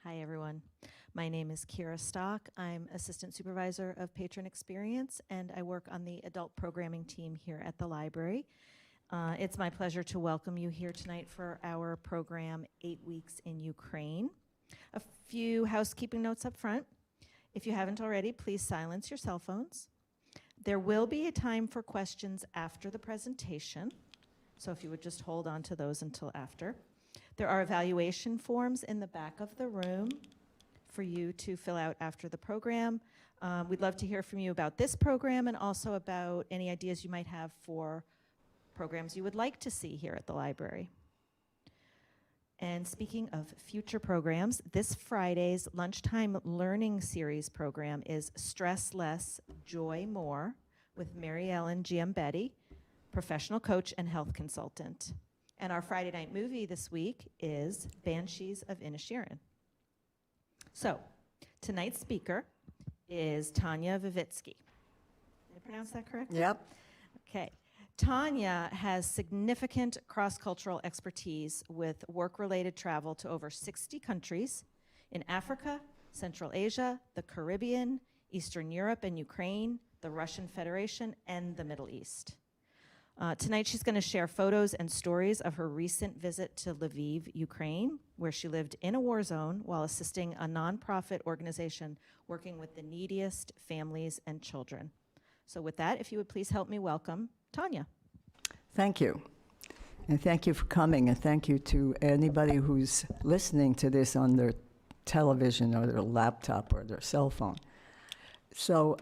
Hi, everyone. My name is Kira Stock. I'm Assistant Supervisor of Patron Experience, and I work on the adult programming team here at the library. It's my pleasure to welcome you here tonight for our program, 8 Weeks in Ukraine. A few housekeeping notes up front. If you haven't already, please silence your cell phones. There will be a time for questions after the presentation, so if you would just hold on to those until after. There are evaluation forms in the back of the room for you to fill out after the program. We'd love to hear from you about this program and also about any ideas you might have for programs you would like to see here at the library. And speaking of future programs, this Friday's Lunchtime Learning Series program is Stress Less, Joy More with Mary Ellen Giambetti, professional coach and health consultant. And our Friday night movie this week is Banshees of Inisherin. So, tonight's speaker is Tania Vitvitsky. Did I pronounce that correct? Yep. Okay. Tania has significant cross-cultural expertise with work-related travel to over 60 countries in Africa, Central Asia, the Caribbean, Eastern Europe and Ukraine, the Russian Federation, and the Middle East. Tonight she's going to share photos and stories of her recent visit to Lviv, Ukraine, where she lived in a war zone while assisting a nonprofit organization working with the neediest families and children. So with that, if you would please help me welcome Tania. Thank you. And thank you for coming, and thank you to anybody who's listening to this on their television or their laptop or their cell phone. So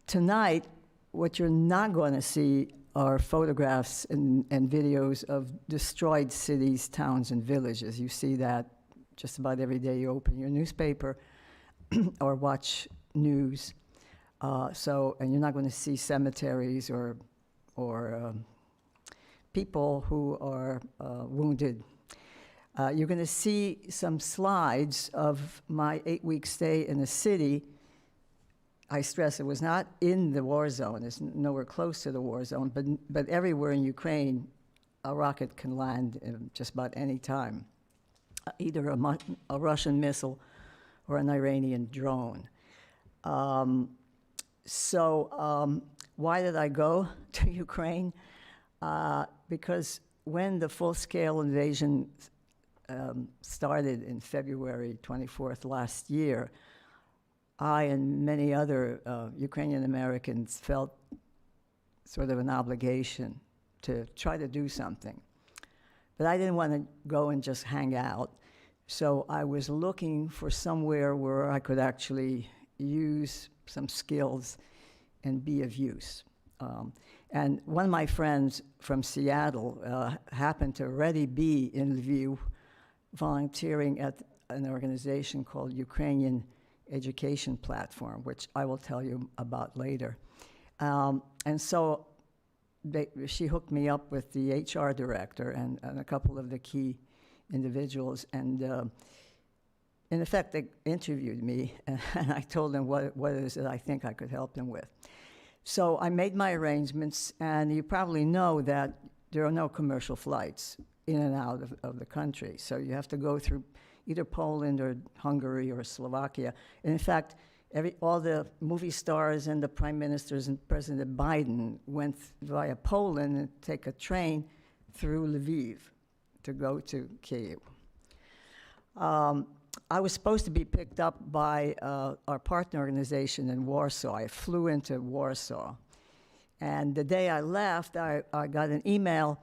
tonight, what you're not going to see are photographs and videos of destroyed cities, towns, and villages. You see that just about every day you open your newspaper or watch news. And you're not going to see cemeteries or people who are wounded. You're going to see some slides of my 8-week stay in the city. I stress it was not in the war zone. It's nowhere close to the war zone, but everywhere in Ukraine, a rocket can land just about any time, either a Russian missile or an Iranian drone. Why did I go to Ukraine? Because when the full-scale invasion started in February 24th last year, I and many other Ukrainian Americans felt sort of an obligation to try to do something. But I didn't want to go and just hang out. So I was looking for somewhere where I could actually use some skills and be of use. And one of my friends from Seattle happened to already be in Lviv volunteering at an organization called Ukrainian Education Platform, which I will tell you about later. And so she hooked me up with the HR director and a couple of the key individuals. And in effect, they interviewed me, and I told them what it is that I think I could help them with. So I made my arrangements, and you probably know that there are no commercial flights in and out of the country. So you have to go through either Poland or Hungary or Slovakia. And in fact, all the movie stars and the prime ministers and President Biden went via Poland and take a train through Lviv to go to Kyiv. I was supposed to be picked up by our partner organization in Warsaw. I flew into Warsaw. And the day I left, I got an email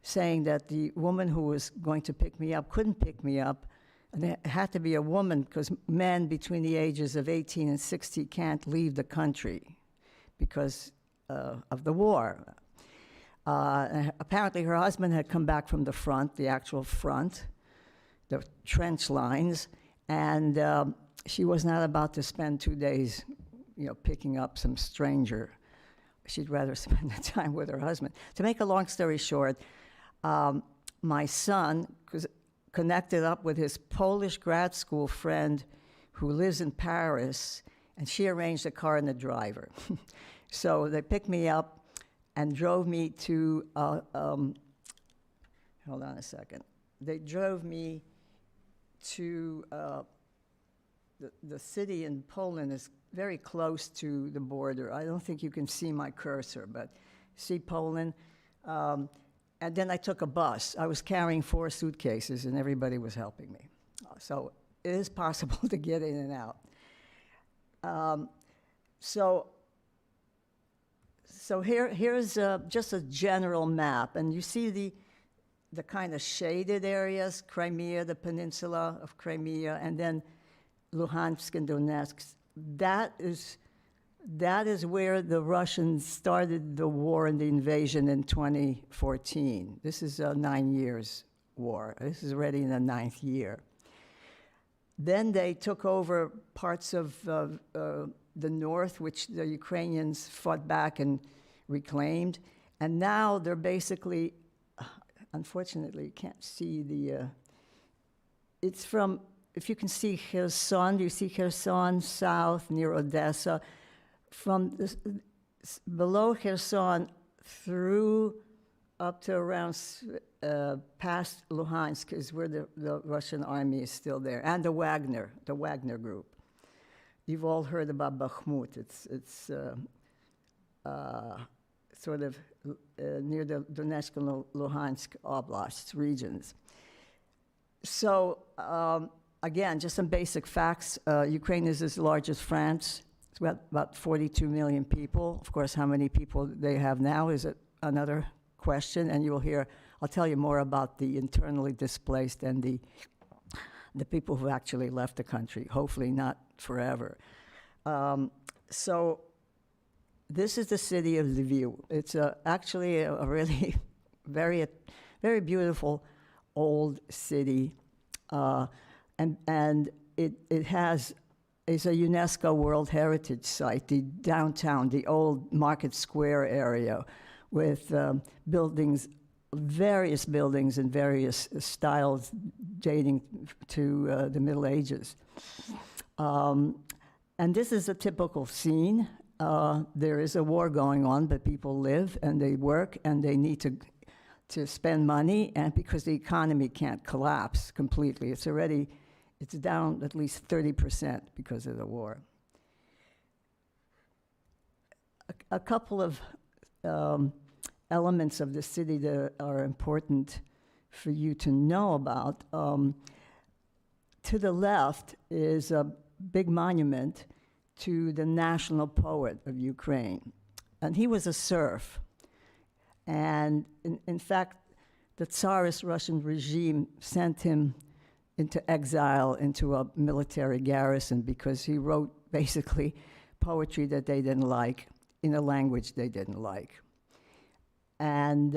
saying that the woman who was going to pick me up couldn't pick me up. And it had to be a woman because men between the ages of 18 and 60 can't leave the country because of the war. Apparently her husband had come back from the front, the actual front, the trench lines, and she was not about to spend 2 days, picking up some stranger. She'd rather spend the time with her husband. To make a long story short, my son connected up with his Polish grad school friend who lives in Paris, and she arranged a car and a driver. So they picked me up and drove me to, hold on a second. They drove me to the city in Poland is very close to the border. I don't think you can see my cursor, but see Poland. And then I took a bus. I was carrying 4 suitcases, and everybody was helping me. So it is possible to get in and out. So here's just a general map, and you see the kind of shaded areas, Crimea, the peninsula of Crimea, and then Luhansk and Donetsk. That is where the Russians started the war and the invasion in 2014. This is a 9 years war. This is already in the 9th year. Then they took over parts of the north, which the Ukrainians fought back and reclaimed. And now they're basically, unfortunately, you can't see the, it's from, if you can see Kherson, do you see Kherson south near Odessa? From this, below Kherson through up to around past Luhansk is where the Russian army is still there, and the Wagner group. You've all heard about Bakhmut. It's sort of near the Donetsk and Luhansk Oblast regions. So again, just some basic facts. Ukraine is as large as France. It's about 42 million people. Of course, how many people they have now is another question, and you will hear, I'll tell you more about the internally displaced and the people who actually left the country, hopefully not forever. So this is the city of Lviv. It's actually a really very beautiful old city, and it has, it's a UNESCO World Heritage Site, the downtown, the old Market Square area with buildings, various buildings in various styles dating to the Middle Ages. And this is a typical scene. There is a war going on, but people live and they work and they need to spend money, and because the economy can't collapse completely. It's down at least 30% because of the war. A couple of elements of the city that are important for you to know about. To the left is a big monument to the national poet of Ukraine. And he was a serf. And in fact, the Tsarist Russian regime sent him into exile, into a military garrison, because he wrote basically poetry that they didn't like in a language they didn't like. And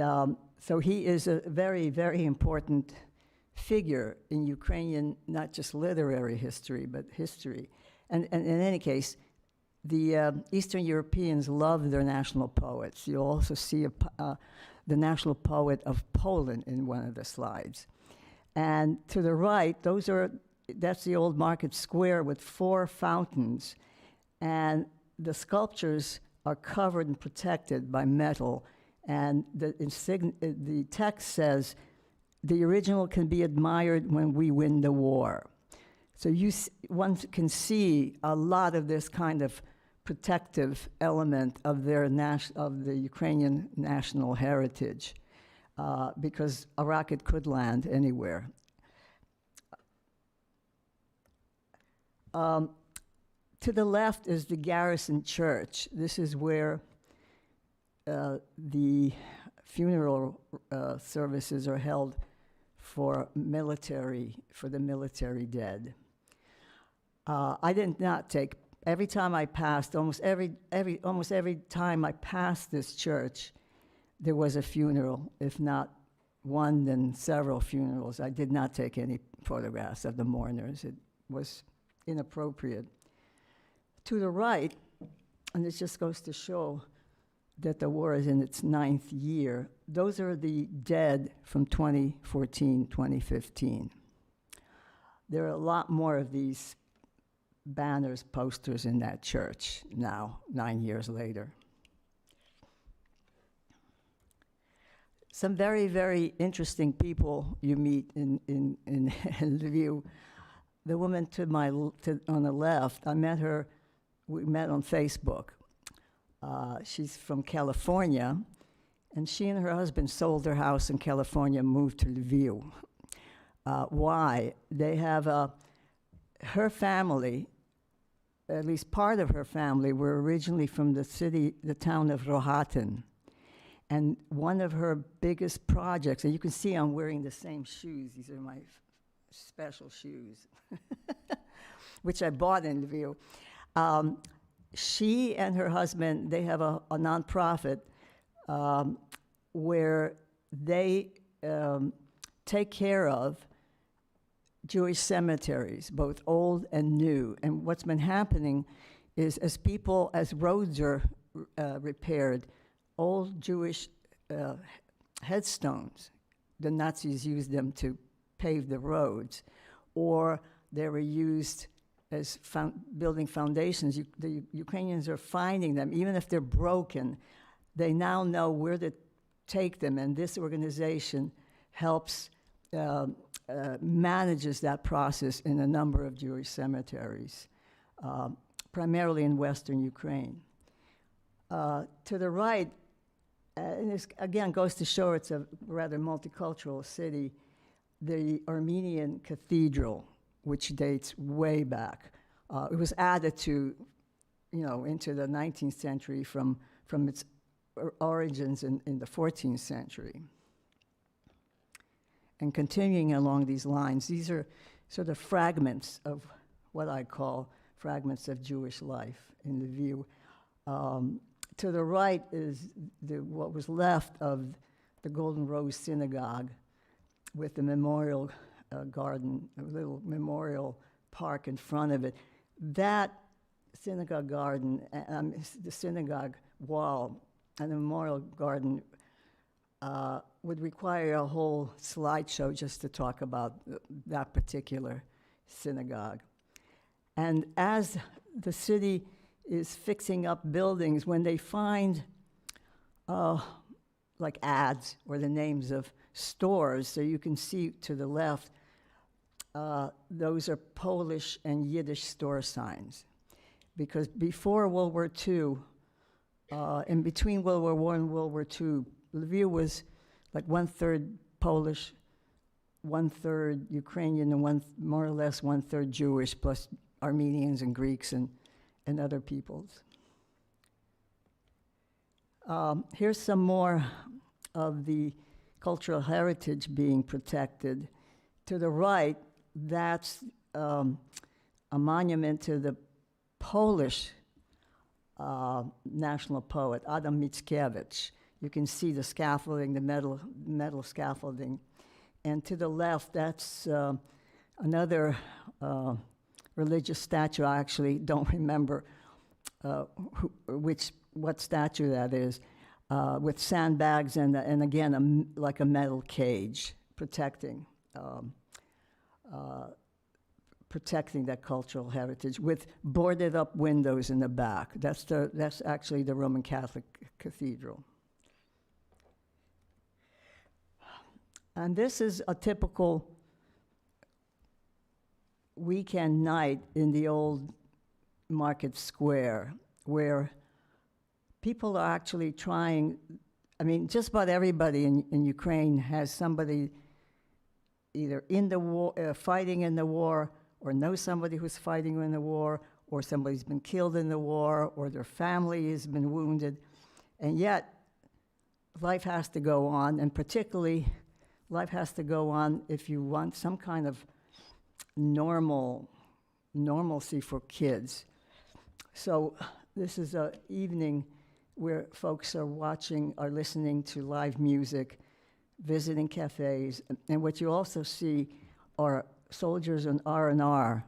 so he is a very, very important figure in Ukrainian, not just literary history, but history. And in any case, the Eastern Europeans love their national poets. You also see the national poet of Poland in one of the slides. And to the right, that's the old Market Square with 4 fountains. And the sculptures are covered and protected by metal. And the text says, the original can be admired when we win the war. So one can see a lot of this kind of protective element of the Ukrainian national heritage, because a rocket could land anywhere. To the left is the Garrison Church. This is where the funeral services are held for the military dead. I did not take, every time I passed, almost every time I passed this church, there was a funeral. If not one, then several funerals. I did not take any photographs of the mourners. It was inappropriate. To the right, and this just goes to show that the war is in its 9th year, those are the dead from 2014, 2015. There are a lot more of these banners, posters in that church now, 9 years later. some very, very interesting people you meet in Lviv. The woman on the left, I met her, we met on Facebook. She's from California, and she and her husband sold their house in California and moved to Lviv. Why? They have her family, at least part of her family, were originally from the town of Rohatyn. And one of her biggest projects, and you can see I'm wearing the same shoes. These are my special shoes, which I bought in Lviv. She and her husband, they have a nonprofit where they take care of Jewish cemeteries, both old and new. And what's been happening is as roads are repaired, old Jewish headstones, the Nazis used them to pave the roads, or they were used as building foundations. The Ukrainians are finding them, even if they're broken, they now know where to take them, and this organization helps, manages that process in a number of Jewish cemeteries, primarily in Western Ukraine. To the right, and this again goes to show it's a rather multicultural city, the Armenian cathedral, which dates way back. It was added to, into the 19th century from its origins in the 14th century. And continuing along these lines, these are sort of fragments of what I call fragments of Jewish life in Lviv. To the right is what was left of the Golden Rose Synagogue with the memorial garden, a little memorial park in front of it. That synagogue garden, the synagogue wall and the memorial garden would require a whole slideshow just to talk about that particular synagogue. And as the city is fixing up buildings, when they find like ads or the names of stores, so you can see to the left, those are Polish and Yiddish store signs. Because before World War II, in between World War I and World War II, Lviv was like 1/3 Polish, 1/3 Ukrainian, and more or less 1/3 Jewish, plus Armenians and Greeks and other peoples. Here's some more of the cultural heritage being protected. To the right, that's a monument to the Polish national poet, Adam Mickiewicz. You can see the scaffolding, the metal scaffolding. And to the left, that's another religious statue. I actually don't remember what statue that is, with sandbags and again, like a metal cage protecting that cultural heritage with boarded up windows in the back. That's actually the Roman Catholic cathedral. And this is a typical weekend night in the old market square, where people are actually trying, just about everybody in Ukraine has somebody either in the war, fighting in the war, or knows somebody who's fighting in the war, or somebody's been killed in the war, or their family has been wounded. And yet, life has to go on, and particularly, life has to go on if you want some kind of normalcy for kids. So this is an evening where folks are listening to live music, visiting cafes, and what you also see are soldiers in R&R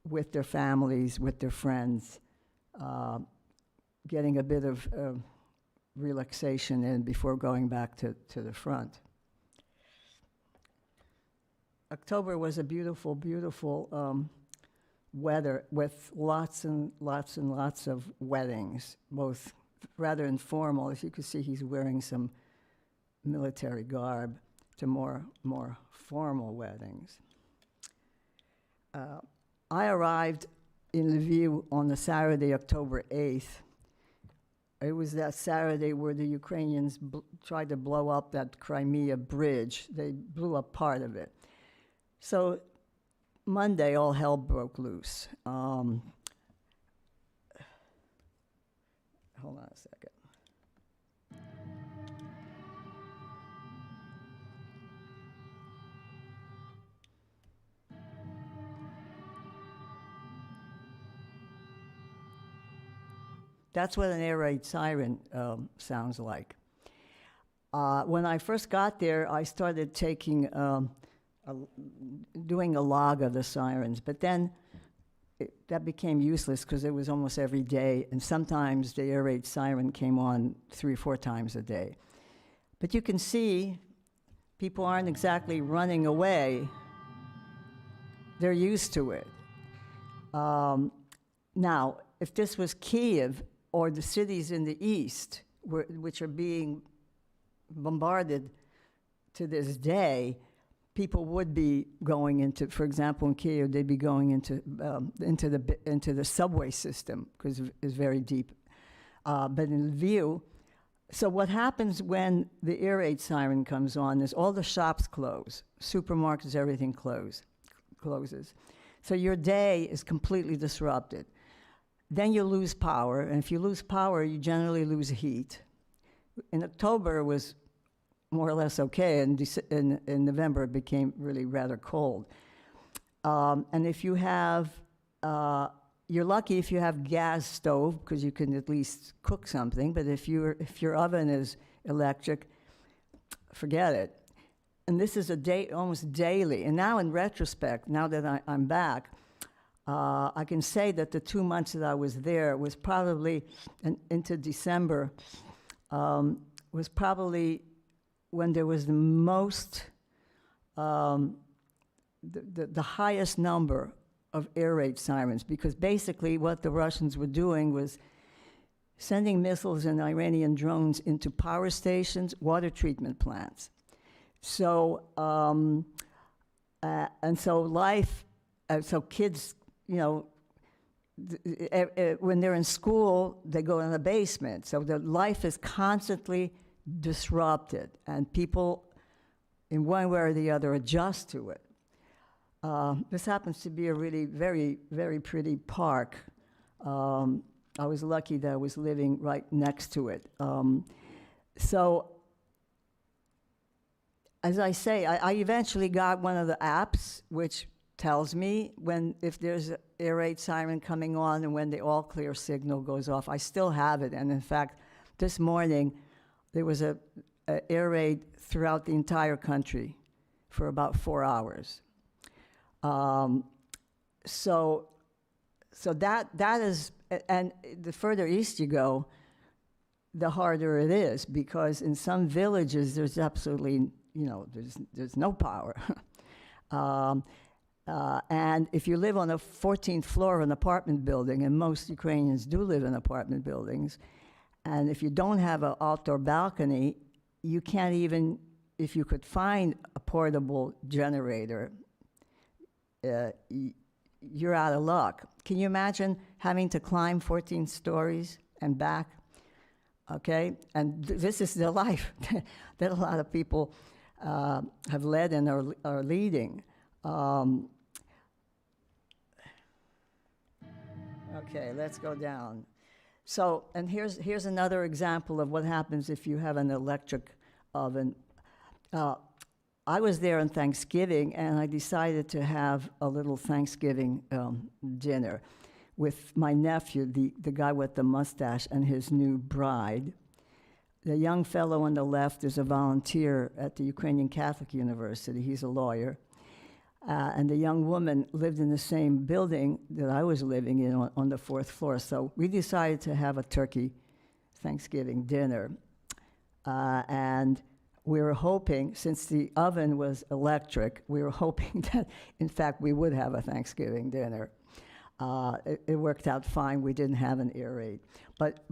with their families, with their friends, getting a bit of relaxation in before going back to the front. October was a beautiful, beautiful weather with lots and lots of weddings, both rather informal. As you can see, he's wearing some military garb to more formal weddings. I arrived in Lviv on the Saturday, October 8th. It was that Saturday where the Ukrainians tried to blow up that Crimea bridge. They blew up part of it. So Monday, all hell broke loose. Hold on a second. That's what an air raid siren sounds like. When I first got there, I started taking, doing a log of the sirens, but then that became useless because it was almost every day, and sometimes the air raid siren came on 3 or 4 times a day. But you can see people aren't exactly running away. They're used to it. Now, if this was Kiev, or the cities in the east, which are being bombarded to this day, people would be going into, for example, in Kyiv, they'd be going into the subway system because it's very deep. But in Lviv, so what happens when the air raid siren comes on is all the shops close, supermarkets, everything closes. So your day is completely disrupted. Then you lose power, and if you lose power, you generally lose heat. In October, it was more or less okay, and in November, it became really rather cold. And if you have, you're lucky if you have gas stove, because you can at least cook something, but if your oven is electric, forget it. And this is almost daily. And now in retrospect, now that I'm back, I can say that the 2 months that I was there was probably, into December, was probably when there was the most, the highest number of air raid sirens, because basically what the Russians were doing was sending missiles and Iranian drones into power stations, water treatment plants. So, and so life, so kids, you know, when they're in school, they go in the basement. So the life is constantly disrupted, and people, in one way or the other, adjust to it. This happens to be a really very, very pretty park. I was lucky that I was living right next to it. So, as I say, I eventually got one of the apps which tells me if there's an air raid siren coming on and when the all clear signal goes off. I still have it, and in fact, this morning there was a air raid throughout the entire country for about 4 hours. So that is, and the further east you go, the harder it is, because in some villages there's absolutely, there's no power. And if you live on the 14th floor of an apartment building, and most Ukrainians do live in apartment buildings, and if you don't have an outdoor balcony, you can't even, if you could find a portable generator, you're out of luck. Can you imagine having to climb 14 stories and back? Okay, and this is the life that a lot of people have led and are leading. Okay, let's go down. So, and here's another example of what happens if you have an electric oven. I was there on Thanksgiving, and I decided to have a little Thanksgiving dinner with my nephew, the guy with the mustache, and his new bride. The young fellow on the left is a volunteer at the Ukrainian Catholic University. He's a lawyer. And the young woman lived in the same building that I was living in on the 4th floor. So we decided to have a turkey Thanksgiving dinner. And we were hoping, since the oven was electric, we were hoping that, in fact, we would have a Thanksgiving dinner. It worked out fine. We didn't have an air raid. But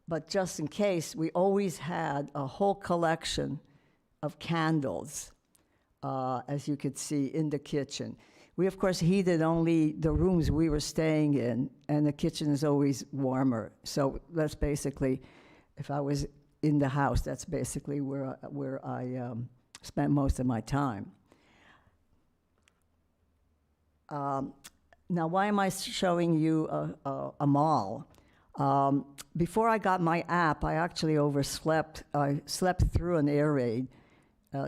but just in case, we always had a whole collection of candles, as you could see, in the kitchen. We, of course, heated only the rooms we were staying in, and the kitchen is always warmer. So that's basically, if I was in the house, that's basically where I spent most of my time. Now, why am I showing you a mall? Before I got my app, I actually overslept. I slept through an air raid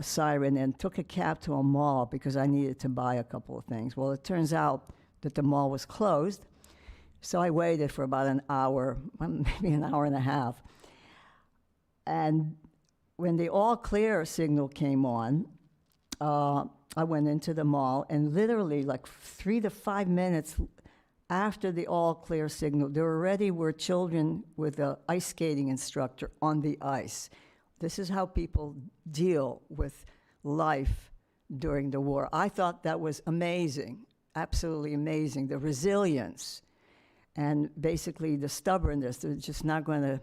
siren and took a cab to a mall because I needed to buy a couple of things. Well, it turns out that the mall was closed, so I waited for about an hour, maybe an hour and a half. And when the all clear signal came on, I went into the mall, and literally like 3 to 5 minutes after the all clear signal, there already were children with an ice skating instructor on the ice. This is how people deal with life during the war. I thought that was amazing, absolutely amazing. The resilience and basically the stubbornness. They're just not going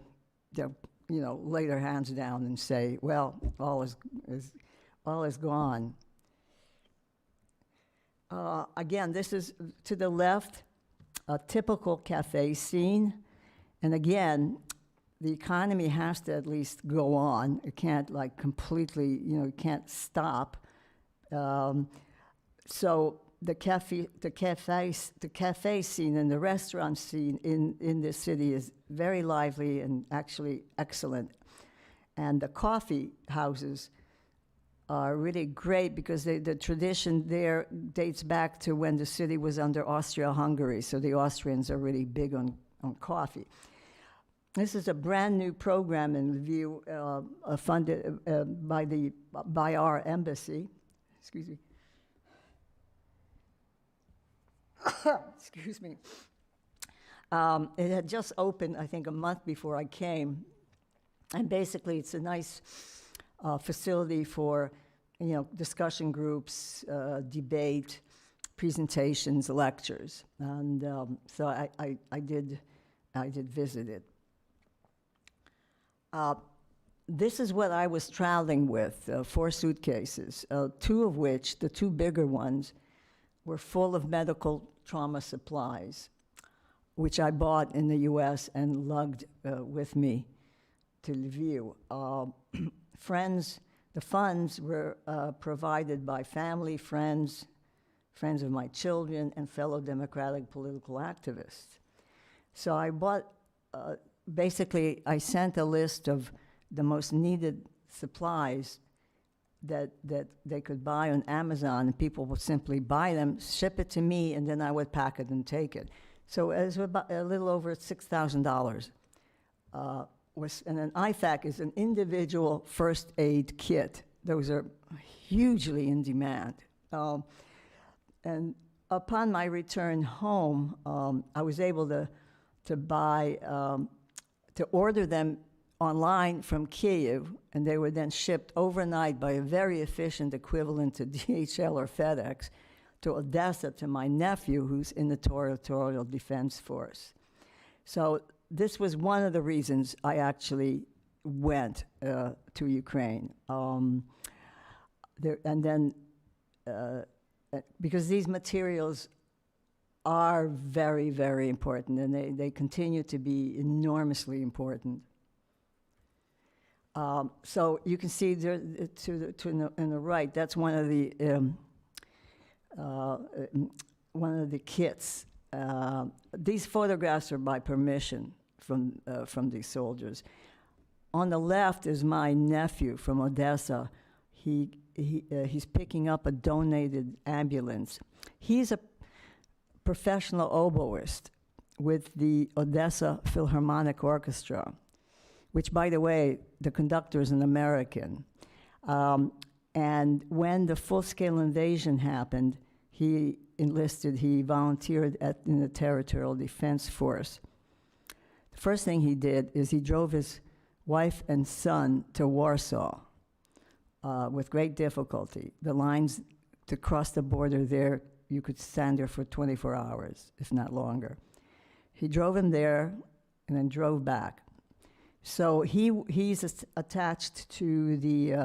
to, lay their hands down and say, well, all is gone. Again, this is to the left, a typical cafe scene. And again, the economy has to at least go on. It can't like completely, it can't stop. So the cafe scene and the restaurant scene in this city is very lively and actually excellent. And the coffee houses are really great because the tradition there dates back to when the city was under Austria-Hungary. So the Austrians are really big on coffee. This is a brand new program in Lviv, funded by our embassy. Excuse me. Excuse me. It had just opened, I think, a month before I came, and basically it's a nice facility for, discussion groups, debate, presentations, lectures, and so I did visit it. This is what I was traveling with, 4 suitcases, 2 of which, the 2 bigger ones, were full of medical trauma supplies, which I bought in the US and lugged with me to Lviv. The funds were provided by family, friends of my children, and fellow democratic political activists. So I bought, basically, I sent a list of the most needed supplies that they could buy on Amazon, and people would simply buy them, ship it to me, and then I would pack it and take it. So it was about a little over $6,000. And an IFAC is an individual first aid kit. Those are hugely in demand. And upon my return home, I was able to buy, to order them online from Kyiv, and they were then shipped overnight by a very efficient equivalent to DHL or FedEx to Odessa to my nephew, who's in the Territorial Defense Force. So this was one of the reasons I actually went to Ukraine. Because these materials are very, very important, and they continue to be enormously important. So you can see there in the right, that's one of the kits. These photographs are by permission from these soldiers. On the left is my nephew from Odessa. He's picking up a donated ambulance. He's a professional oboist with the Odessa Philharmonic Orchestra, which, by the way, the conductor is an American. And when the full-scale invasion happened, he volunteered in the Territorial Defense Force. The first thing he did is he drove his wife and son to Warsaw with great difficulty. The lines to cross the border there, you could stand there for 24 hours, if not longer. He drove him there and then drove back. So he's attached to the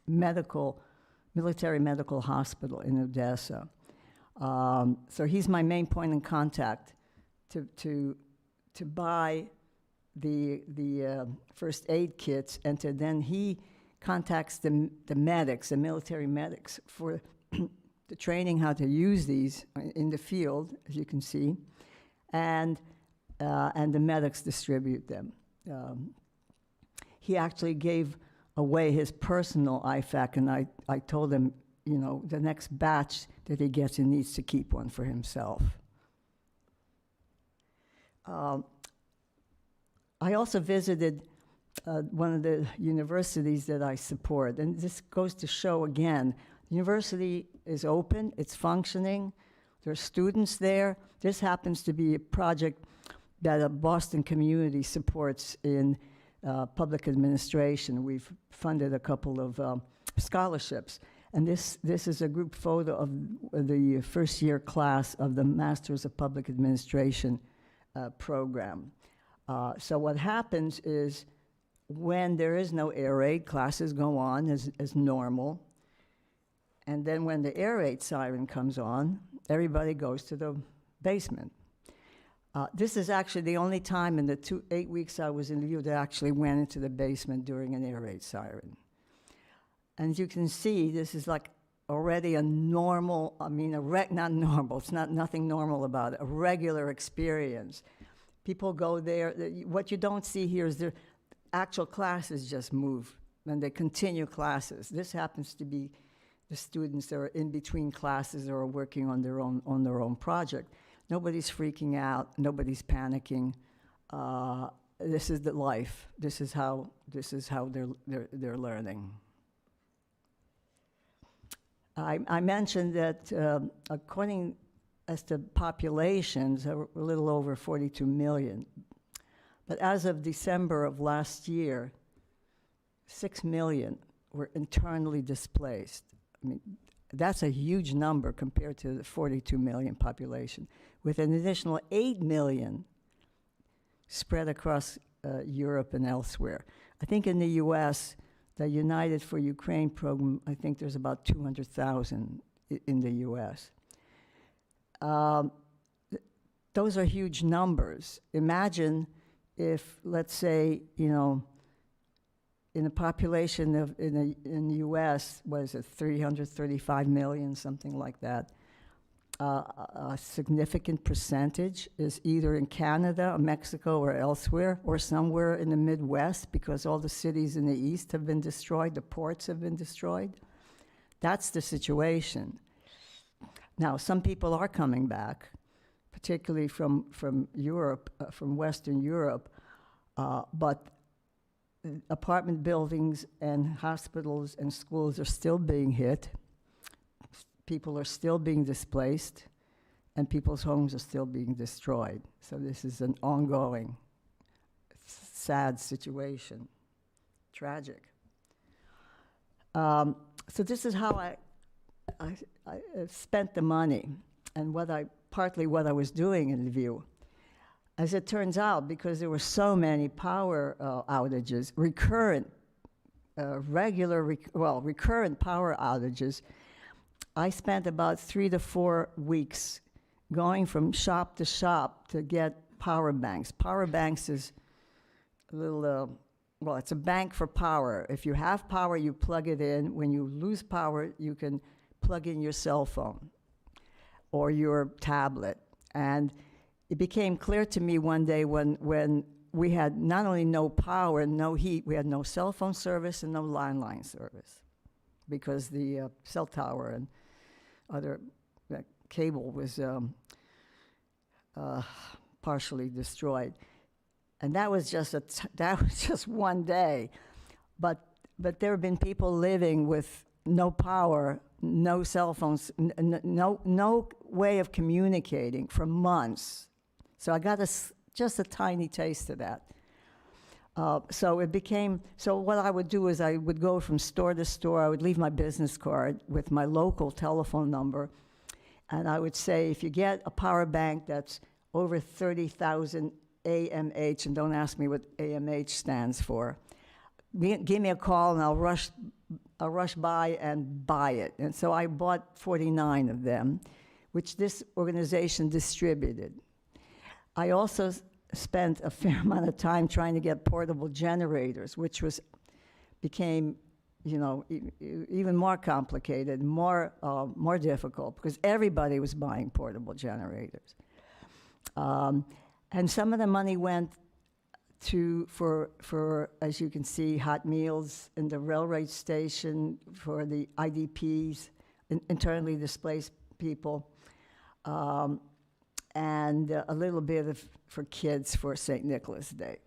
military medical hospital in Odessa. So he's my main point in contact to buy the first aid kits, and then he contacts the medics, the military medics, for the training how to use these in the field, as you can see, and the medics distribute them. He actually gave away his personal IFAC, and I told him, you know, the next batch that he gets, he needs to keep one for himself. I also visited one of the universities that I support, and this goes to show again, the university is open, it's functioning, there are students there. This happens to be a project that a Boston community supports in public administration. We've funded a couple of scholarships. And this is a group photo of the first year class of the Masters of Public Administration program. So what happens is when there is no air raid, classes go on as normal. And then when the air raid siren comes on, everybody goes to the basement. This is actually the only time in the 8 weeks I was in Lviv that I actually went into the basement during an air raid siren. And as you can see, this is like already a normal, not normal, it's nothing normal about it, a regular experience. People go there. What you don't see here is the actual classes just move, and they continue classes. This happens to be the students that are in between classes or are working on their own project. Nobody's freaking out. Nobody's panicking. This is the life. This is how they're learning. I mentioned that according as to populations, a little over 42 million. But as of December of last year, 6 million were internally displaced. I mean, that's a huge number compared to the 42 million population, with an additional 8 million spread across Europe and elsewhere. I think in the US, the United for Ukraine program, I think there's about 200,000 in the US. Those are huge numbers. Imagine if, let's say, in a population in the US, what is it, 335 million, something like that, a significant percentage is either in Canada, or Mexico, or elsewhere, or somewhere in the Midwest, because all the cities in the East have been destroyed, the ports have been destroyed. That's the situation. Now, some people are coming back, particularly from Europe, from Western Europe, but apartment buildings and hospitals and schools are still being hit. People are still being displaced, and people's homes are still being destroyed. So this is an ongoing, sad situation, tragic. So this is how I spent the money, and partly what I was doing in Lviv. As it turns out, because there were so many power outages, recurrent power outages, I spent about 3 to 4 weeks going from shop to shop to get power banks. Power banks is a little, it's a bank for power. If you have power, you plug it in. When you lose power, you can plug in your cell phone or your tablet. And it became clear to me one day when we had not only no power, no heat, we had no cell phone service and no landline service, because the cell tower and other cable was partially destroyed. And that was just one day. But there have been people living with no power, no cell phones, no way of communicating for months. So I got just a tiny taste of that. So what I would do is I would go from store to store. I would leave my business card with my local telephone number, and I would say, if you get a power bank that's over 30,000 AMH, and don't ask me what AMH stands for. Give me a call and I'll rush by and buy it. And so I bought 49 of them, which this organization distributed. I also spent a fair amount of time trying to get portable generators, which became, even more complicated, more difficult, because everybody was buying portable generators. And some of the money went for, as you can see, hot meals in the railroad station for the IDPs, internally displaced people, and a little bit for kids for St. Nicholas Day.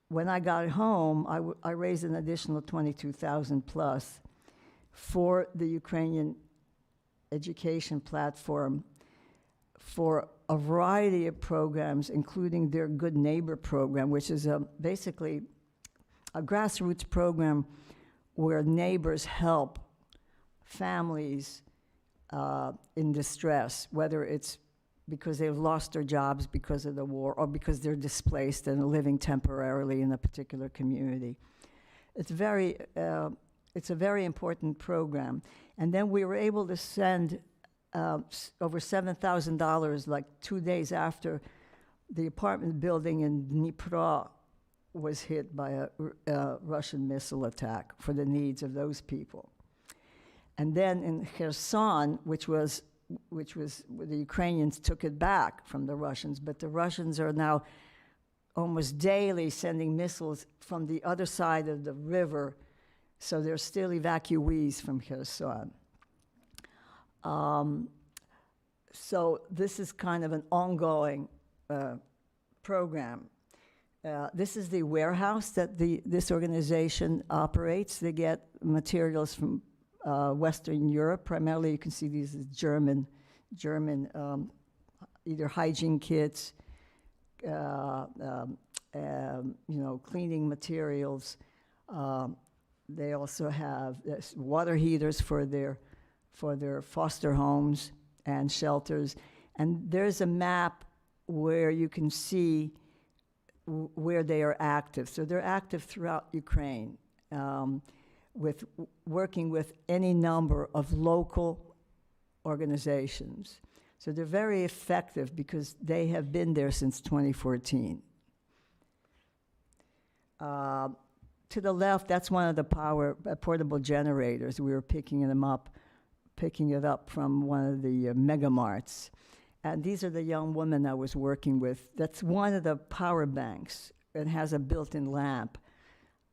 When I got home, I raised an additional 22,000 plus for the Ukrainian education platform for a variety of programs, including their Good Neighbor program, which is basically a grassroots program where neighbors help families in distress, whether it's because they've lost their jobs because of the war or because they're displaced and living temporarily in a particular community. It's a very important program. And then we were able to send over $7,000, like 2 days after the apartment building in Dnipro was hit by a Russian missile attack, for the needs of those people. And then in Kherson, which was where the Ukrainians took it back from the Russians, but the Russians are now almost daily sending missiles from the other side of the river, so there's still evacuees from Kherson. So this is kind of an ongoing program. This is the warehouse that this organization operates. They get materials from Western Europe. Primarily, you can see these as German, either hygiene kits, cleaning materials. They also have water heaters for their foster homes and shelters. And there's a map where you can see where they are active. So they're active throughout Ukraine, working with any number of local organizations. So they're very effective because they have been there since 2014. To the left, that's one of the portable generators. We were picking it up from one of the mega marts. And these are the young women I was working with. That's one of the power banks. It has a built-in lamp.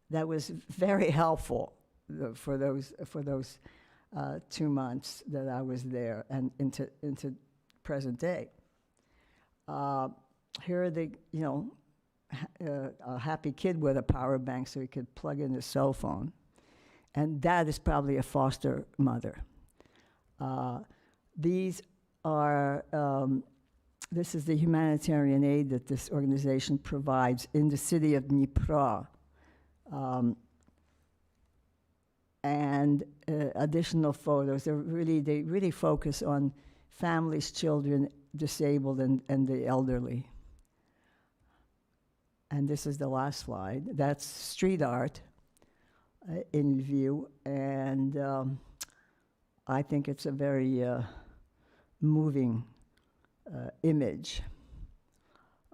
That was very helpful for those 2 months that I was there and into present day. Here are a happy kid with a power bank so he could plug in his cell phone. And that is probably a foster mother. This is the humanitarian aid that this organization provides in the city of Dnipro. And additional photos. They really focus on families, children, disabled, and the elderly. And this is the last slide. That's street art in view, and I think it's a very moving image.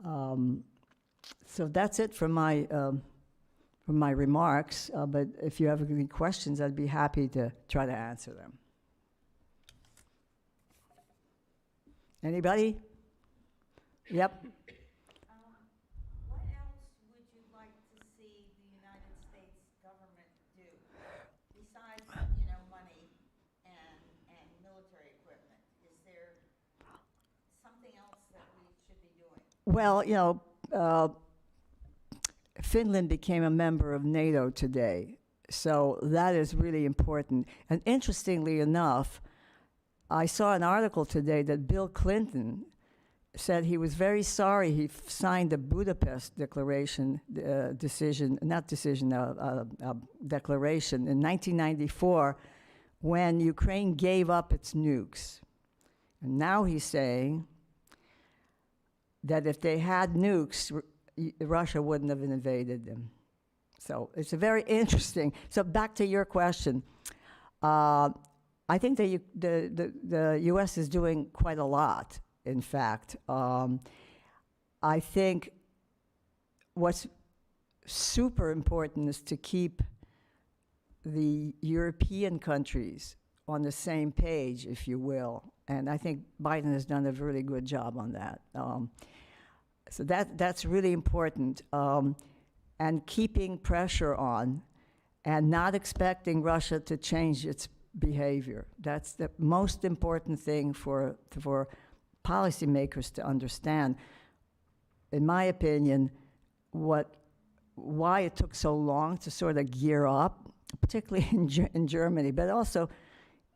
So that's it for my remarks, but if you have any questions, I'd be happy to try to answer them. Anybody? Yep. What else would you like to see the United States government do besides, money and military equipment? Is there something else that we should be doing? Well, Finland became a member of NATO today, so that is really important. And interestingly enough, I saw an article today that Bill Clinton said he was very sorry he signed the Budapest Declaration declaration in 1994 when Ukraine gave up its nukes. And now he's saying, that if they had nukes, Russia wouldn't have invaded them. So it's a very interesting. So back to your question. I think the U.S. is doing quite a lot, in fact. I think what's super important is to keep the European countries on the same page, if you will. And I think Biden has done a really good job on that. So that's really important. And keeping pressure on and not expecting Russia to change its behavior. That's the most important thing for policymakers to understand. In my opinion, why it took so long to sort of gear up, particularly in Germany, but also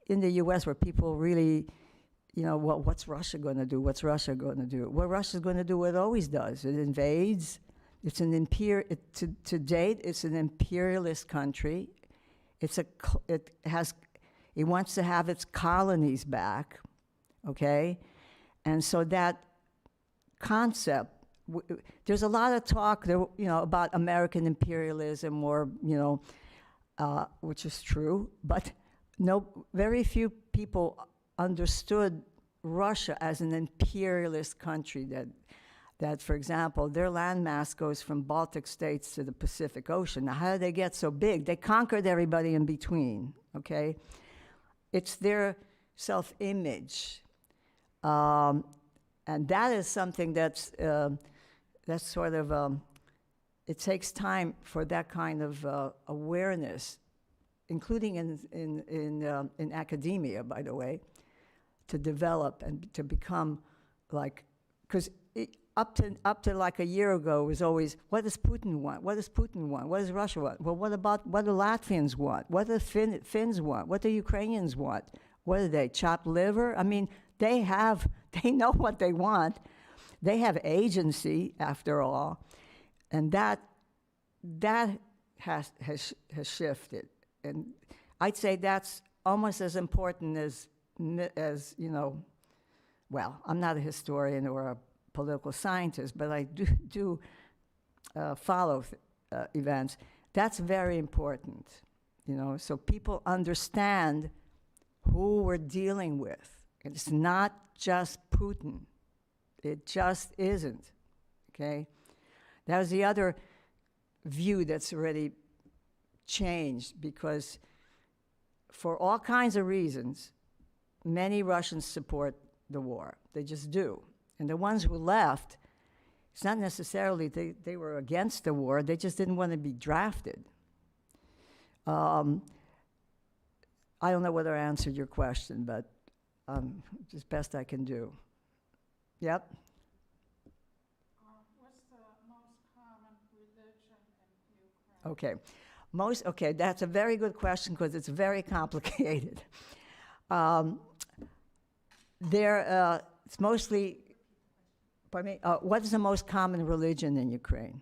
in the U.S., where people really, well, what's Russia going to do? What's Russia going to do? Well, Russia's going to do what it always does. It invades. It's an to date, it's an imperialist country. It wants to have its colonies back, okay? And so that concept, there's a lot of talk there, about American imperialism, or which is true, but very few people understood Russia as an imperialist country that, for example, their landmass goes from Baltic states to the Pacific Ocean. Now, how did they get so big? They conquered everybody in between, okay? It's their self-image. And that is something that's sort of, it takes time for that kind of awareness, including in academia, by the way, to develop and to become like, because up to like a year ago, it was always, what does Putin want? What does Putin want? What does Russia want? Well, what do Latvians want? What do Finns want? What do Ukrainians want? What do they, chopped liver? I mean, they know what they want. They have agency, after all. And that has shifted. And I'd say that's almost as important as well, I'm not a historian or a political scientist, but I do follow events. That's very important, so people understand who we're dealing with. It's not just Putin. It just isn't, okay? That was the other view that's already changed, because for all kinds of reasons, many Russians support the war. They just do. And the ones who left, it's not necessarily they were against the war, they just didn't want to be drafted. I don't know whether I answered your question, but as best I can do. Yep. What's the most common religion in Ukraine? Okay, that's a very good question, because it's very complicated. It's mostly, pardon me, what is the most common religion in Ukraine?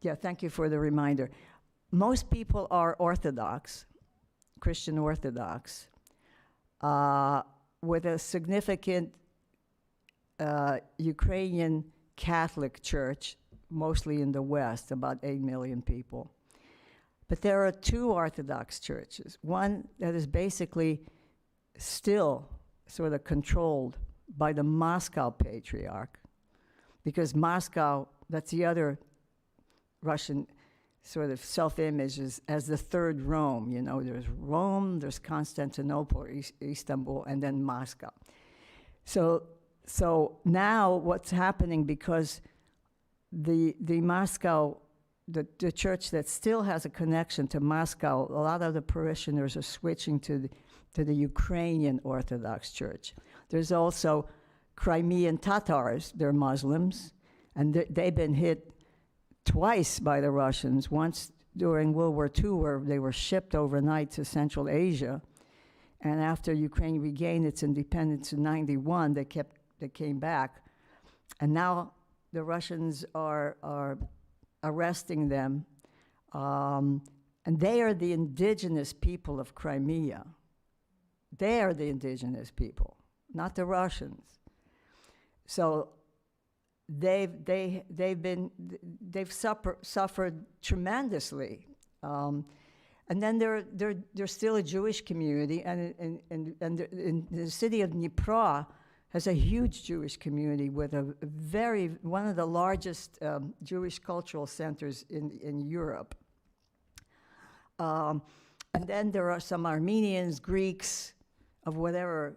Yeah, thank you for the reminder. Most people are Orthodox, Christian Orthodox, with a significant Ukrainian Catholic church, mostly in the West, about 8 million people. But there are two Orthodox churches, one that is basically still sort of controlled by the Moscow Patriarch, because Moscow, that's the other Russian sort of self-image as the third Rome. There's Rome, there's Constantinople, Istanbul, and then Moscow. So now what's happening, because the Moscow, the church that still has a connection to Moscow, a lot of the parishioners are switching to the Ukrainian Orthodox Church. There's also Crimean Tatars, they're Muslims, and they've been hit twice by the Russians, once during World War II, where they were shipped overnight to Central Asia, and after Ukraine regained its independence in 91, they came back, and now the Russians are arresting them, and they are the indigenous people of Crimea. They are the indigenous people, not the Russians. So suffered tremendously. And then there's still a Jewish community, and in the city of Dnipro has a huge Jewish community with one of the largest Jewish cultural centers in Europe. And then there are some Armenians, Greeks, of whatever,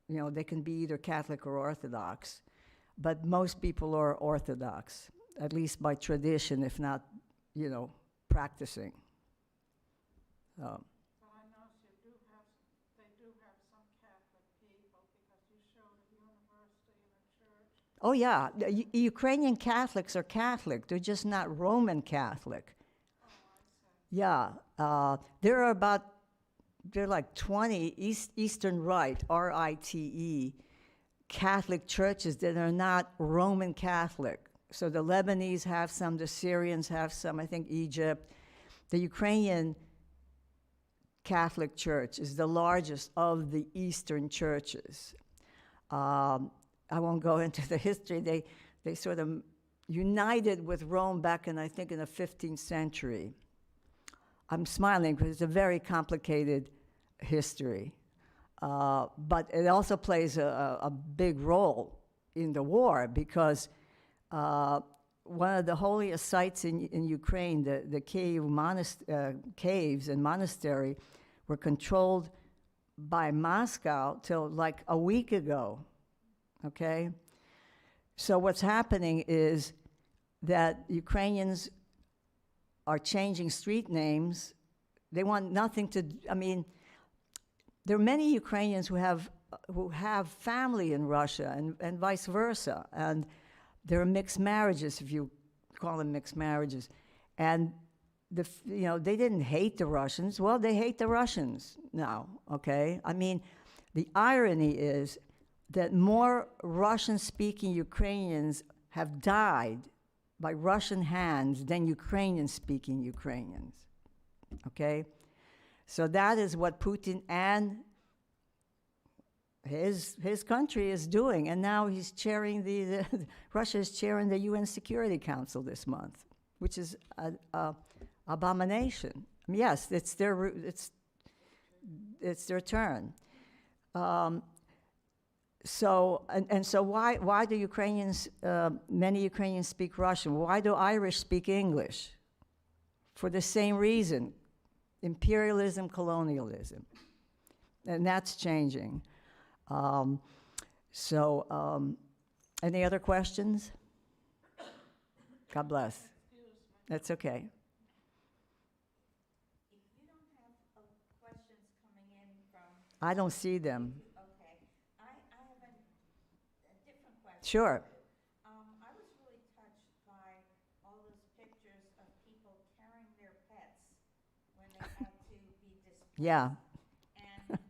they can be either Catholic or Orthodox. But most people are Orthodox, at least by tradition, if not, practicing. Well, I know they do have some Catholic people because you showed a university and a church. Oh, yeah. The Ukrainian Catholics are Catholic. They're just not Roman Catholic. Oh, I see. Yeah. There are like 20 Eastern Rite, R-I-T-E, Catholic churches that are not Roman Catholic. So the Lebanese have some, the Syrians have some, I think Egypt. The Ukrainian Catholic Church is the largest of the Eastern churches. I won't go into the history. They sort of united with Rome back in, I think, in the 15th century. I'm smiling because it's a very complicated history. But it also plays a big role in the war because one of the holiest sites in Ukraine, the caves and monastery, were controlled by Moscow till like a week ago, okay? So what's happening is that Ukrainians are changing street names. They want nothing to, there are many Ukrainians who have family in Russia and vice versa. And there are mixed marriages, if you call them mixed marriages. And they didn't hate the Russians. Well, they hate the Russians now, okay? The irony is that more Russian-speaking Ukrainians have died by Russian hands than Ukrainian-speaking Ukrainians, okay? So that is what Putin and his country is doing. And now he's chairing Russia is chairing the UN Security Council this month, which is an abomination. Yes, it's their turn. So why do Ukrainians, many Ukrainians speak Russian? Why do Irish speak English? For the same reason. Imperialism, colonialism, and that's changing. Any other questions? God bless. That's okay. If you don't have questions coming in from, I don't see them. okay, I have a different question. Sure. I was really touched by all those pictures of people carrying their pets when they had to be displaced. Yeah. And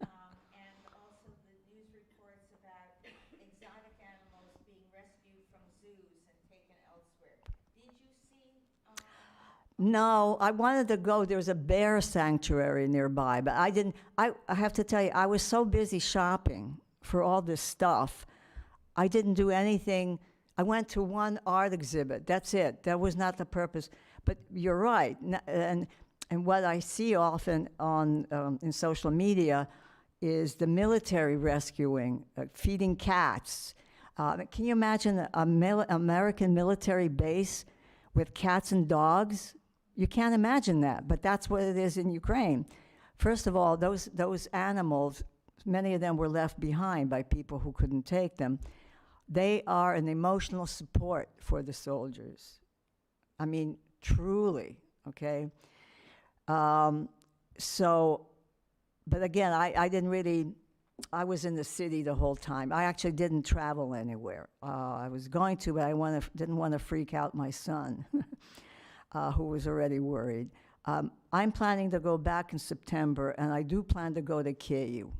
also the news reports about exotic animals being rescued from zoos and taken elsewhere. Did you see? No, I wanted to go. There was a bear sanctuary nearby, but I didn't. I have to tell you, I was so busy shopping for all this stuff. I didn't do anything. I went to one art exhibit. That's it. That was not the purpose. But you're right. And what I see often in social media is the military rescuing, feeding cats. Can you imagine an American military base with cats and dogs? You can't imagine that, but that's what it is in Ukraine. First of all, those animals, many of them were left behind by people who couldn't take them. They are an emotional support for the soldiers. Truly, okay? But again, I didn't really, I was in the city the whole time. I actually didn't travel anywhere. I was going to, but I didn't want to freak out my son, who was already worried. I'm planning to go back in September, and I do plan to go to Kyiv.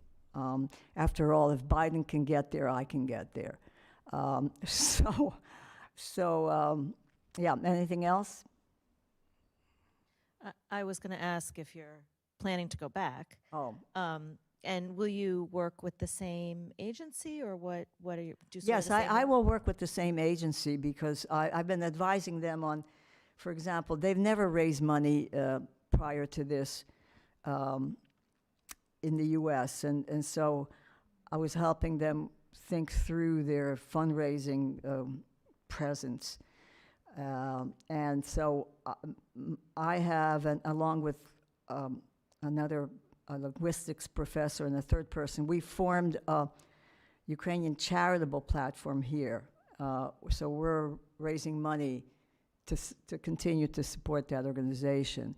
After all, if Biden can get there, I can get there. Yeah, anything else? I was going to ask if you're planning to go back. Oh. And will you work with the same agency, or what are you, do sort of Yes, the same I work? will work with the same agency because I've been advising them on, for example, they've never raised money prior to this um, in the U.S. And so I was helping them think through their fundraising presence. And so I have, along with another linguistics professor and a third person, we formed a Ukrainian charitable platform here. So we're raising money to continue to support that organization.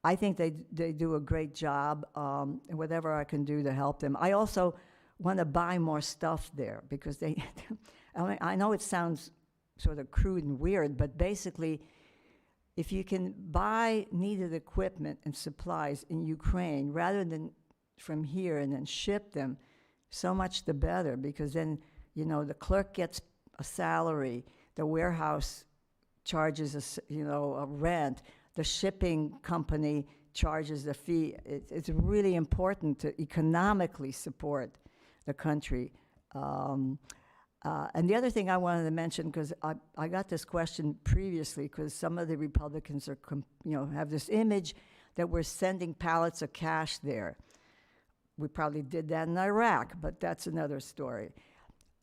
I think they do a great job, and whatever I can do to help them. I also want to buy more stuff there because they, I know it sounds sort of crude and weird, but basically, if you can buy needed equipment and supplies in Ukraine rather than from here and then ship them, so much the better, because then, the clerk gets a salary, the warehouse charges a rent, the shipping company charges a fee. It's really important to economically support the country. And the other thing I wanted to mention, because I got this question previously, because some of the Republicans are, have this image that we're sending pallets of cash there. We probably did that in Iraq, but that's another story.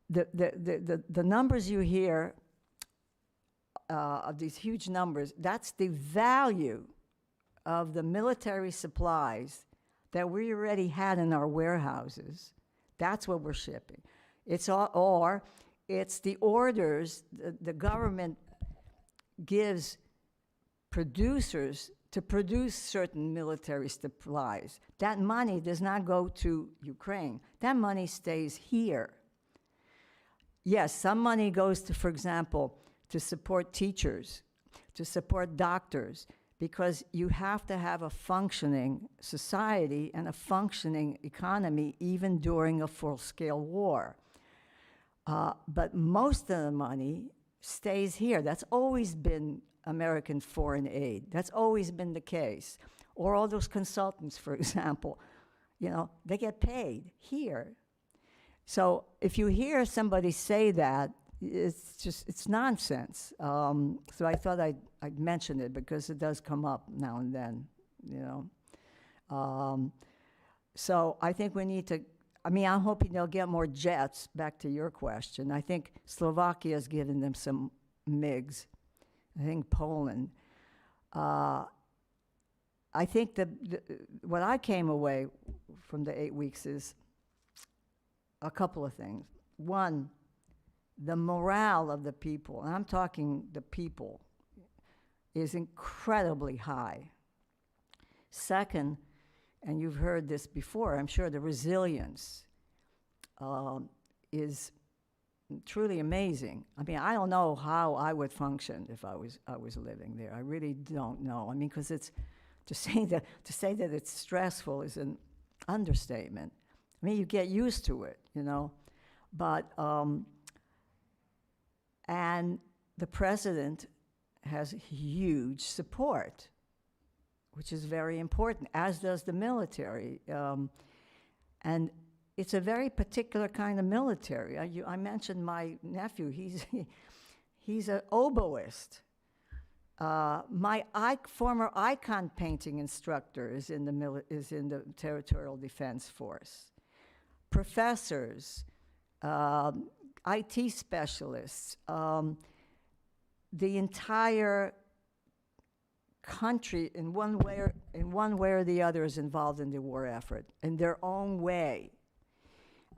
The numbers you hear of these huge numbers, that's the value of the military supplies that we already had in our warehouses. That's what we're shipping. It's all, or it's the orders the government gives producers to produce certain military supplies. That money does not go to Ukraine. That money stays here. Yes, some money goes to, for example, to support teachers, to support doctors, because you have to have a functioning society and a functioning economy even during a full-scale war. But most of the money stays here. That's always been American foreign aid. That's always been the case. Or all those consultants, for example, they get paid here. So if you hear somebody say that, it's nonsense. So I thought I'd mention it because it does come up now and then, So I think we need to, I'm hoping they'll get more jets, back to your question. I think Slovakia has given them some MiGs. I think Poland. I think what I came away from the 8 weeks is a couple of things. One, the morale of the people, and I'm talking the people, is incredibly high. Second, and you've heard this before, I'm sure, the resilience is truly amazing. I don't know how I would function if I was living there. I really don't know. Because it's to say that it's stressful is an understatement. You get used to it, But and the president has huge support, which is very important, as does the military. And it's a very particular kind of military. I mentioned my nephew. He's an oboist. My former icon painting instructor is in the Territorial Defense Force. Professors, IT specialists, the entire country in one way or the other is involved in the war effort in their own way.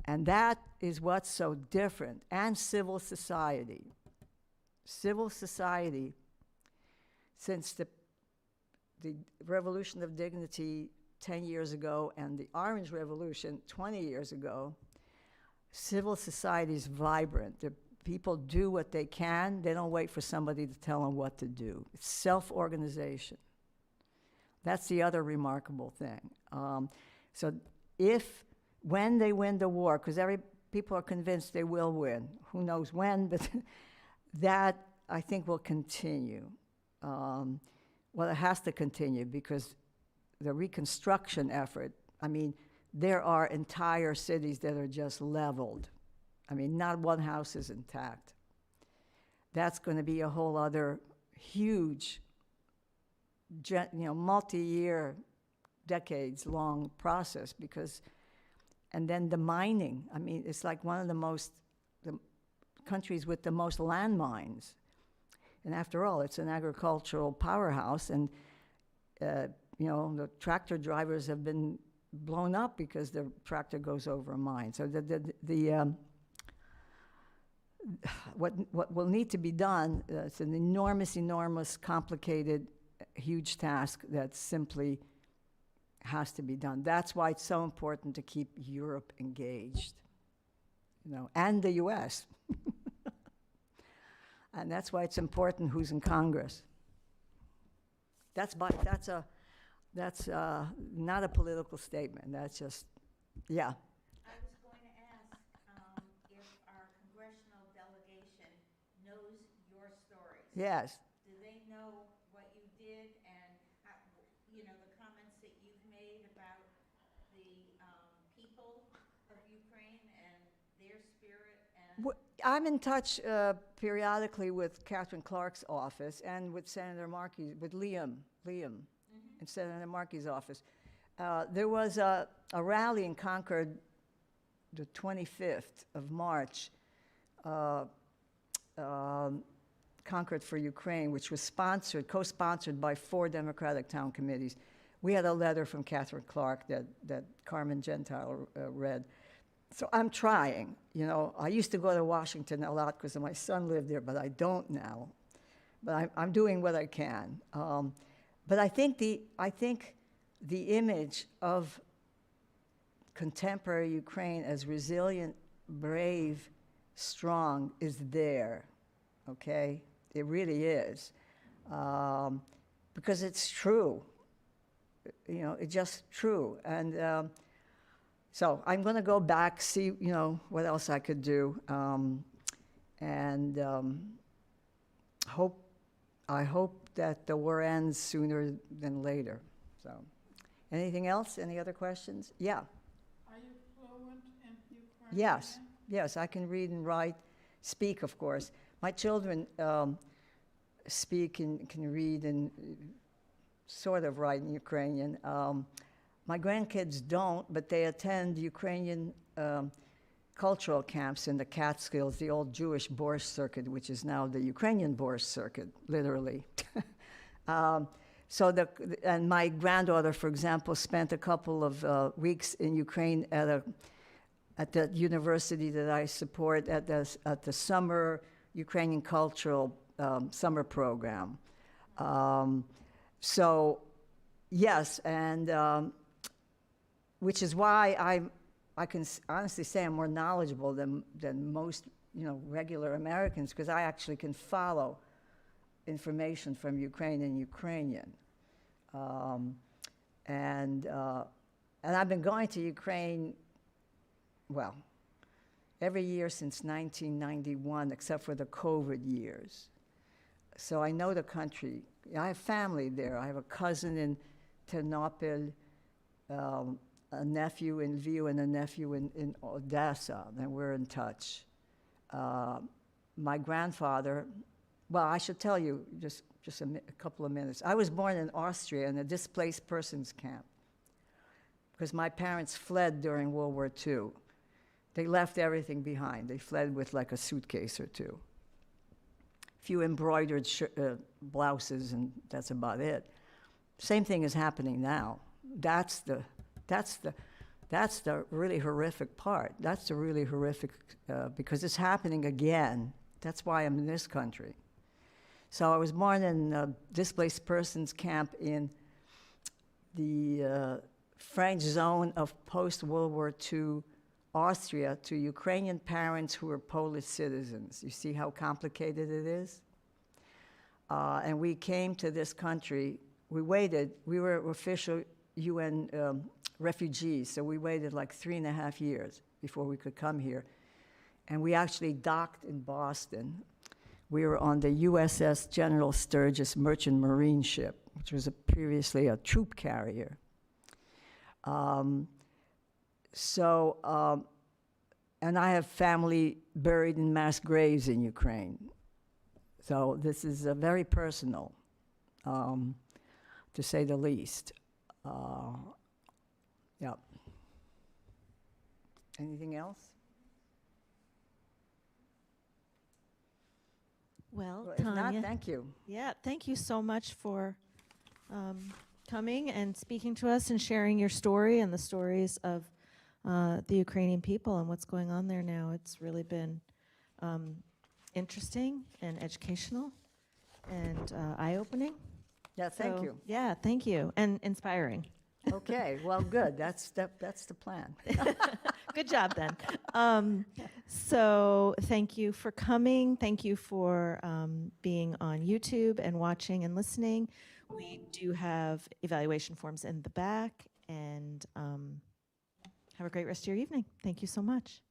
And that is what's so different. And civil society. Civil society, since the Revolution of Dignity 10 years ago and the Orange Revolution 20 years ago, civil society is vibrant. The people do what they can. They don't wait for somebody to tell them what to do. It's self-organization. That's the other remarkable thing. So when they win the war, because people are convinced they will win. Who knows when, but that, I think, will continue. Well, it has to continue because the reconstruction effort, there are entire cities that are just leveled. I mean, not one house is intact. That's going to be a whole other huge, multi-year, decades-long process because, and then the mining. I mean, it's like one of the countries with the most landmines. And after all, it's an agricultural powerhouse, and the tractor drivers have been blown up because the tractor goes over a mine. So what will need to be done, it's an enormous, complicated, huge task that simply has to be done. That's why it's so important to keep Europe engaged, and the US. And that's why it's important who's in Congress. That's not a political statement. That's just, yeah. I was going to ask if our congressional delegation knows your stories. Yes. Do they know what you did and how, the comments that you've made about the people of Ukraine and their spirit and? I'm in touch periodically with Catherine Clark's office and with Senator Markey, with Liam in Senator Markey's office. There was a rally in Concord the 25th of March, Concord for Ukraine, which was co-sponsored by 4 Democratic town committees. We had a letter from Catherine Clark that Carmen Gentile read. So I'm trying, I used to go to Washington a lot because my son lived there, but I don't now. But I'm doing what I can. But I think the image of contemporary Ukraine as resilient, brave, strong is there, okay? It really is. Because it's true. It's just true. And so I'm going to go back, see, what else I could do, and I hope that the war ends sooner than later. So, anything else? Any other questions? Yeah. Are you fluent in Ukrainian? Yes, I can read and write, speak, of course. My children speak and can read and sort of write in Ukrainian. My grandkids don't, but they attend Ukrainian cultural camps in the Catskills, the old Jewish Borscht Circuit, which is now the Ukrainian Borscht Circuit, literally. And my granddaughter, for example, spent a couple of weeks in Ukraine at the university that I support at the summer Ukrainian cultural summer program. So, yes, and which is why I can honestly say I'm more knowledgeable than most, regular Americans, because I actually can follow information from Ukraine in Ukrainian. And I've been going to Ukraine, well, every year since 1991, except for the COVID years. So I know the country. I have family there. I have a cousin in Ternopil, a nephew in Lviv, and a nephew in Odessa, and we're in touch. My grandfather, well, I should tell you just a couple of minutes. I was born in Austria in a displaced persons camp because my parents fled during World War II. They left everything behind. They fled with like a suitcase or two. A few embroidered blouses, and that's about it. Same thing is happening now. That's the really horrific part. That's the really horrific, because it's happening again. That's why I'm in this country. So I was born in a displaced persons camp in the French zone of post-World War II Austria to Ukrainian parents who were Polish citizens. You see how complicated it is? And we came to this country. We waited. We were official UN refugees, so we waited like 3.5 years before we could come here. And we actually docked in Boston. We were on the USS General Sturgis merchant marine ship, which was previously a troop carrier. So, and I have family buried in mass graves in Ukraine. So this is very personal, to say the least. Yeah. Anything else? Well, If not, Tanya, thank you. yeah, thank you so much for coming and speaking to us and sharing your story and the stories of the Ukrainian people and what's going on there now. It's really been interesting and educational and eye-opening. Yeah, thank So, you. Yeah, thank you, and inspiring. Okay, well, good. That's the plan. Good job then. So thank you for coming. Thank you for being on YouTube and watching and listening. We do have evaluation forms in the back, and have a great rest of your evening. Thank you so much.